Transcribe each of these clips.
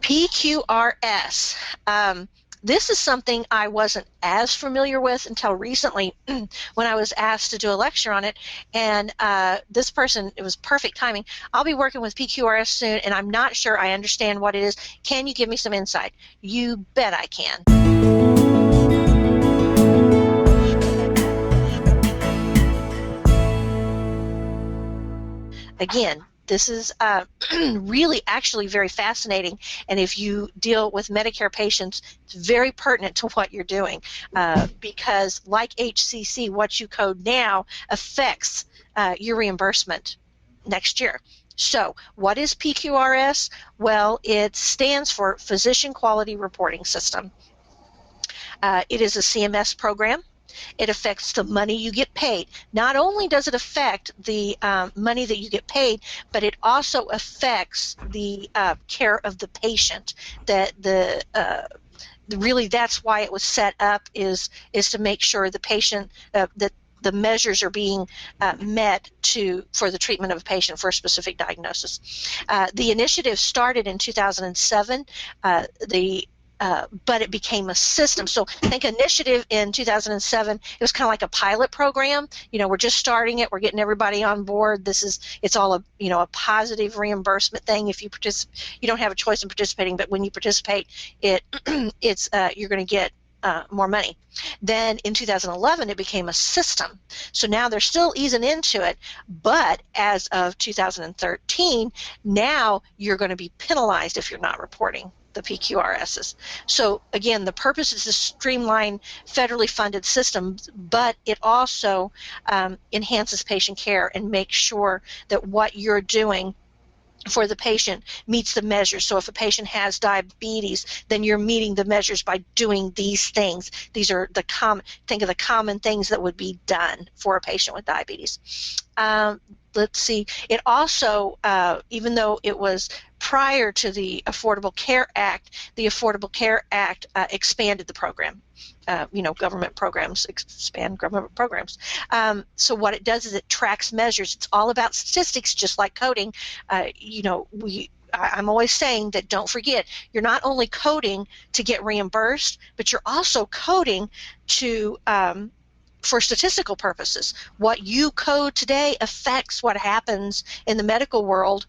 PQRS. This is something I wasn't as familiar with until recently when I was asked to do a lecture on it, and this person, it was perfect timing. I'll be working with PQRS soon, and I'm not sure I understand what it is. Can you give me some insight? You bet I can. Again, this is really actually very fascinating, and if you deal with Medicare patients, it's very pertinent to what you're doing because like HCC, what you code now affects your reimbursement next year. So what is PQRS? Well, it stands for Physician Quality Reporting System. It is a CMS program. It affects the money you get paid. Not only does it affect the money that you get paid, but it also affects the care of the patient. That really that's why it was set up is to make sure the patient that the measures are being met for the treatment of a patient for a specific diagnosis. The initiative started in 2007. But it became a system. So I think initiative in 2007, it was kind of like a pilot program. You know, we're just starting it. We're getting everybody on board. It's all a positive reimbursement thing. If you participate, you don't have a choice in participating, but when you participate, you're going to get more money. Then in 2011, it became a system. So now they're still easing into it, but as of 2013, now you're going to be penalized if you're not reporting the PQRSs. So again, the purpose is to streamline federally funded systems, but it also enhances patient care and makes sure that what you're doing for the patient meets the measures. So if a patient has diabetes, then you're meeting the measures by doing these things. These are think of the common things that would be done for a patient with diabetes. Let's see, it also, even though it was prior to the Affordable Care Act expanded the program. Government programs expand government programs. So what it does is it tracks measures. It's all about statistics, just like coding. I'm always saying that don't forget, you're not only coding to get reimbursed, but you're also coding for statistical purposes. What you code today affects what happens in the medical world,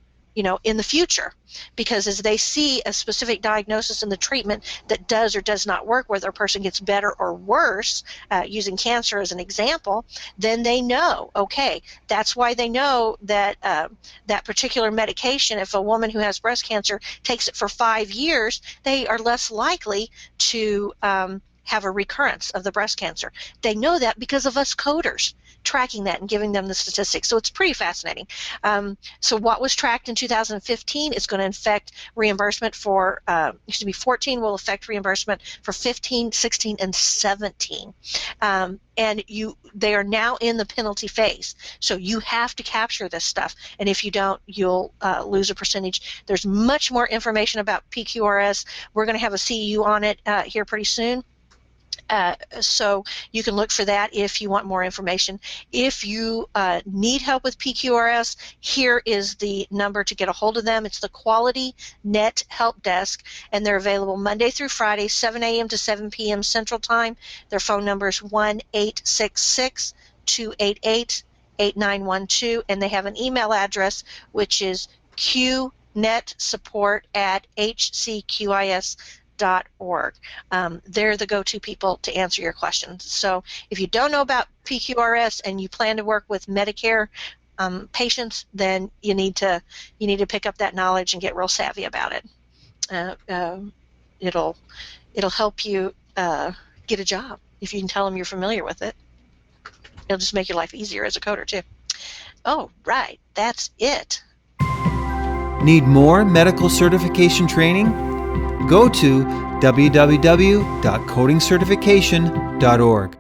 in the future, because as they see a specific diagnosis in the treatment that does or does not work, whether a person gets better or worse, using cancer as an example, then they know, okay, that's why they know that that particular medication, if a woman who has breast cancer takes it for 5 years, they are less likely to have a recurrence of the breast cancer. They know that because of us coders tracking that and giving them the statistics. So it's pretty fascinating. So what was tracked in 2015 is going to affect reimbursement for, 14 will affect reimbursement for 15, 16, and 17. And they are now in the penalty phase. So you have to capture this stuff. And if you don't, you'll lose a percentage. There's much more information about PQRS. We're going to have a CEU on it here pretty soon. So you can look for that if you want more information. If you need help with PQRS, here is the number to get a hold of them. It's the Quality Net Help Desk, and they're available Monday through Friday, 7 a.m. to 7 p.m. Central Time. Their phone number is 1-866-288-8912, and they have an email address, which is qnetsupport@hcqis.org. They're the go-to people to answer your questions. So if you don't know about PQRS and you plan to work with Medicare patients, then you need to pick up that knowledge and get real savvy about it. It'll help you get a job if you can tell them you're familiar with it. It'll just make your life easier as a coder too. Oh, right, that's it. Need more medical certification training? Go to www.codingcertification.org.